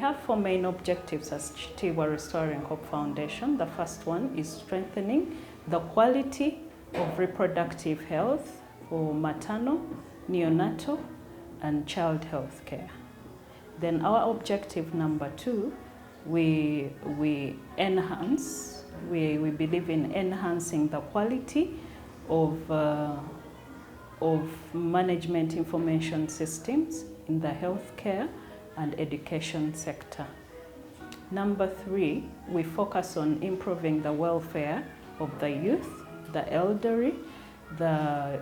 have 4 main objectives as Kitibwa Restoring Hope Foundation. The first one is strengthening the quality of reproductive health for maternal, neonatal, and child health care. Then our objective number 2, we believe in enhancing the quality of management information systems in the healthcare and education sector. Number 3, we focus on improving the welfare of the youth, the elderly, the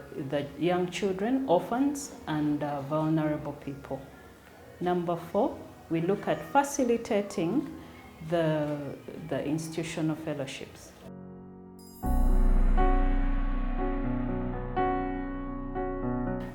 young children, orphans, and vulnerable people. Number 4, we look at facilitating the institutional fellowships.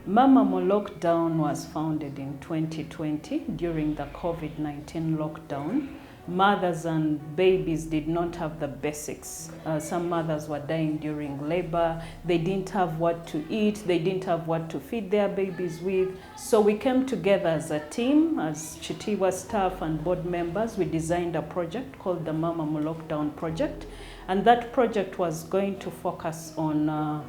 Mamamoo Lockdown was founded in 2020 during the COVID-19 lockdown. Mothers and babies did not have the basics. Some mothers were dying during labor. They didn't have what to eat. They didn't have what to feed their babies with. So we came together as a team, as Kitibwa staff and board members. We designed a project called the Mamamoo Lockdown project. And that project was going to focus on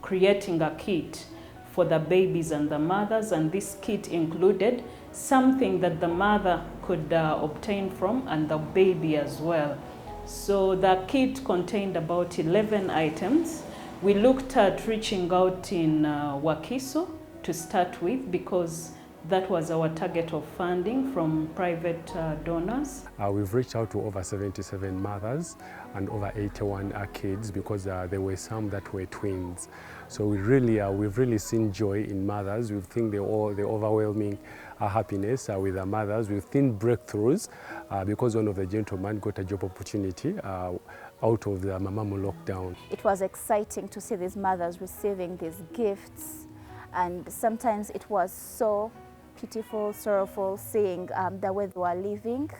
creating a kit for the babies and the mothers, and this kit included something that the mother could obtain from and the baby as well. So the kit contained about 11 items. We looked at reaching out in Wakiso to start with because that was our target of funding from private donors. We've reached out to over 77 mothers and over 81 kids because there were some that were twins. So we've really seen joy in mothers. We've seen the overwhelming happiness with the mothers. We've seen breakthroughs because one of the gentlemen got a job opportunity out of the Mamamoo Lockdown. It was exciting to see these mothers receiving these gifts, and sometimes it was so pitiful, sorrowful, seeing the way they were living.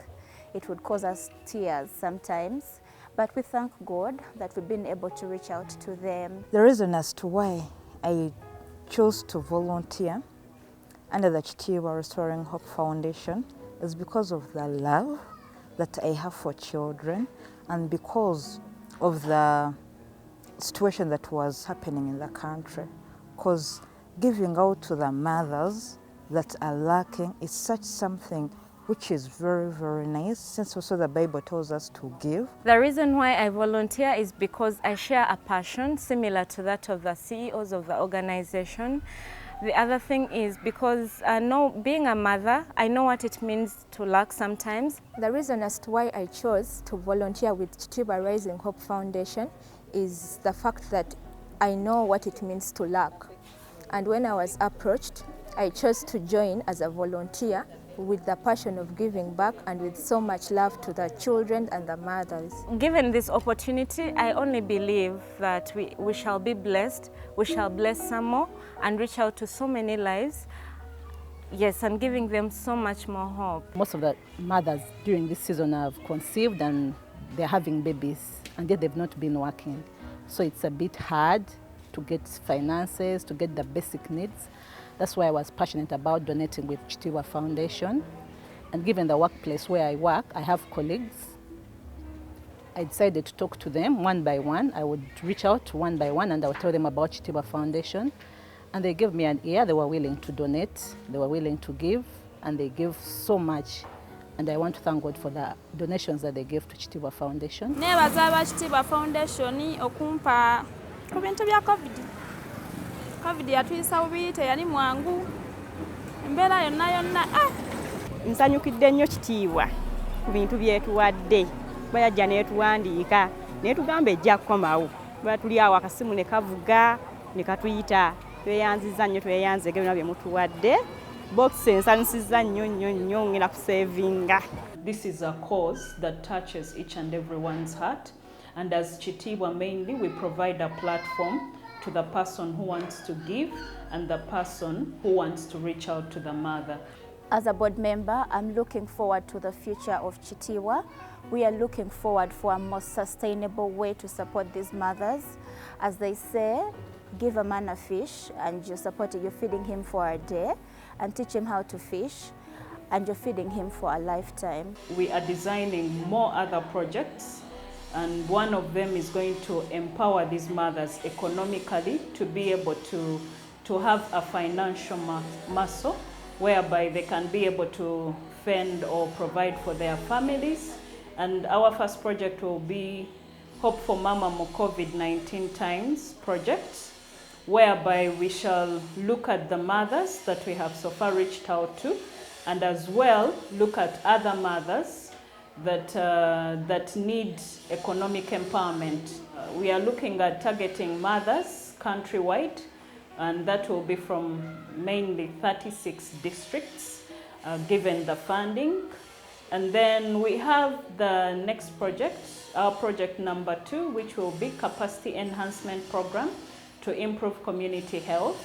It would cause us tears sometimes, but we thank God that we've been able to reach out to them. The reason as to why I chose to volunteer under the Kitibwa Restoring Hope Foundation is because of the love that I have for children and because of the situation that was happening in the country. Because giving out to the mothers that are lacking is such something which is very, very nice, since also the Bible tells us to give. The reason why I volunteer is because I share a passion similar to that of the CEOs of the organization. The other thing is because being a mother, I know what it means to lack sometimes. The reason as to why I chose to volunteer with Kitibwa Restoring Hope Foundation is the fact that I know what it means to lack. And when I was approached, I chose to join as a volunteer with the passion of giving back and with so much love to the children and the mothers. Given this opportunity, I only believe that we shall be blessed, we shall bless some more and reach out to so many lives. Yes, and giving them so much more hope. Most of the mothers during this season have conceived and they're having babies, and yet they've not been working. So it's a bit hard to get finances, to get the basic needs. That's why I was passionate about donating with Kitibwa Foundation. And given the workplace where I work, I have colleagues. I decided to talk to them one by one. I would reach out one by one and I would tell them about Kitibwa Foundation. And they gave me an ear. They were willing to donate, they were willing to give, and they gave so much. And I want to thank God for the donations that they gave to Kitibwa Foundation. Nebaza ba Kitibwa Foundation okumpa ku bintu bya COVID yatuyisa bubi teyali mwangu embeera yonna nsanyukidde nnyo Kitibwa ku bintu byetuwadde bayajja netuwandiika netugamba ejja kukomawo batuli awo akasimu ne kavuga ne katuyita tweyanziza nnyo tweyanze byonna bye mutuwadde box ensanyusiza nnyo ngenda kusevinga. This is a cause that touches each and everyone's heart, and as Kitibwa mainly we provide a platform to the person who wants to give and the person who wants to reach out to the mother. As a board member, I'm looking forward to the future of Kitibwa. We are looking forward for a more sustainable way to support these mothers. As they say, give a man a fish and you're feeding him for a day and teach him how to fish. and you're feeding him for a lifetime. We are designing more other projects, and one of them is going to empower these mothers economically to be able to have a financial muscle whereby they can be able to fend or provide for their families. And our first project will be Hope for Mamamoo COVID-19 Times project, whereby we shall look at the mothers that we have so far reached out to, and as well look at other mothers that need economic empowerment. We are looking at targeting mothers countrywide, and that will be from mainly 36 districts, given the funding. And then we have the next project, our project number 2, which will be Capacity Enhancement Program to improve community health.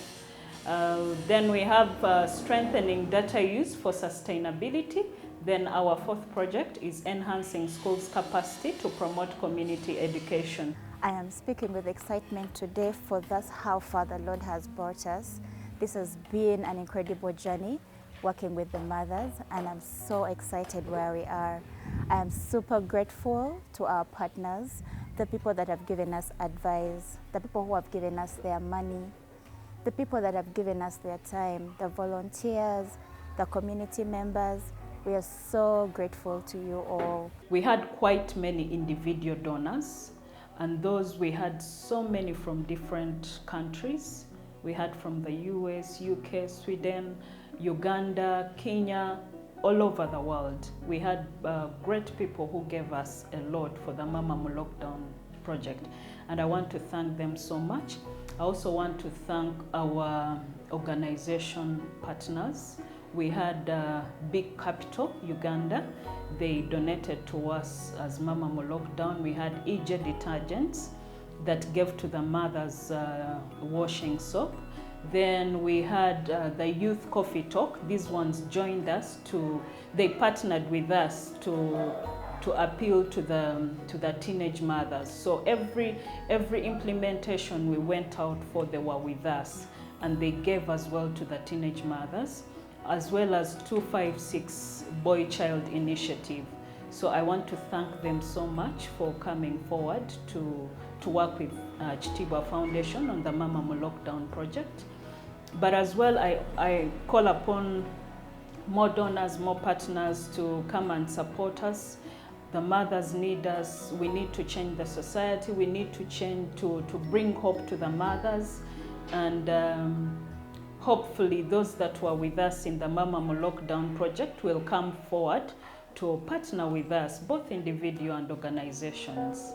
Then we have strengthening data use for sustainability. Then our 4th project is enhancing schools' capacity to promote community education. I am speaking with excitement today, for that's how far the Lord has brought us. This has been an incredible journey working with the mothers, and I'm so excited where we are. I am super grateful to our partners, the people that have given us advice, the people who have given us their money, the people that have given us their time, the volunteers, the community members. We are so grateful to you all. We had quite many individual donors, and those we had so many from different countries. We had from the US, UK, Sweden, Uganda, Kenya, all over the world. We had great people who gave us a lot for the Mamamoo Lockdown project, and I want to thank them so much. I also want to thank our organization partners. We had Big Capital, Uganda. They donated to us as Mamamoo Lockdown. We had EJ Detergents that gave to the mothers washing soap. Then we had the Youth Coffee Talk. These ones joined us they partnered with us to appeal to the teenage mothers. So every implementation we went out for, they were with us, and they gave as well to the teenage mothers, as well as 256 Boy Child Initiative. So I want to thank them so much for coming forward to work with Kitibwa Foundation on the Mamamoo Lockdown project. But as well, I call upon more donors, more partners to come and support us. The mothers need us. We need to change the society. We need to change, to bring hope to the mothers. And hopefully those that were with us in the Mamamoo Lockdown project will come forward to partner with us, both individual and organizations.